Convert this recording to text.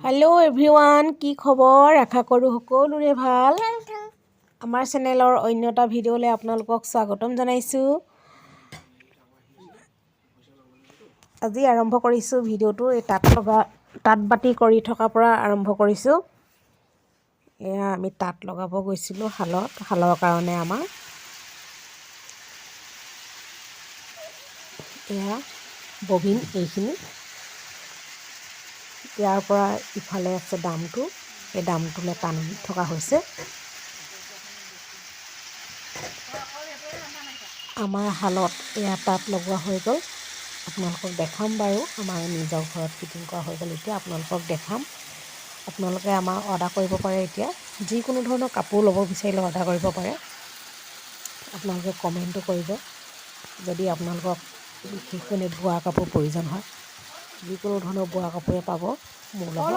Hello everyone की खबर आशा करूँ सकलोरे भाल आमार चेनेलर अन्य एटा भिडिओले आपनालोকক स्वागतम जानाइছোঁ। আজি आरम्भ কৰিছোঁ भिडिओটো এই তাঁত বাতি কৰি থকাৰ পৰা आरम्भ কৰিছোঁ। এয়া আমি তাঁত লগাব গৈছিলোঁ শালৰ কাৰণে আমাৰ এয়া ববিন এইখিনি ইয়াৰ পৰা ইফালে আছে দামটো এই দামটোলে টানি থকা হৈছে। আমাৰ হালত এয়া তাঁত লগোৱা হৈ গ'ল। আপোনালোকক দেখাম বাৰু আমাৰ নিজৰ ঘৰত ফিটিং কৰা হৈ গ'ল। এতিয়া আপোনালোকক দেখাম। আপোনালোকে আমাৰ অৰ্ডাৰ কৰিব পাৰে। এতিয়া যিকোনো ধৰণৰ কাপোৰ ল'ব বিচাৰিলে অৰ্ডাৰ কৰিব পাৰে। আপোনালোকে কমেণ্টটো কৰিব যদি আপোনালোকক বিশেষকৈ বোৱা কাপোৰ প্ৰয়োজন হয়। যিকোনো ধৰণৰ বোৱা কাপোৰে পাব মোৰ লগত।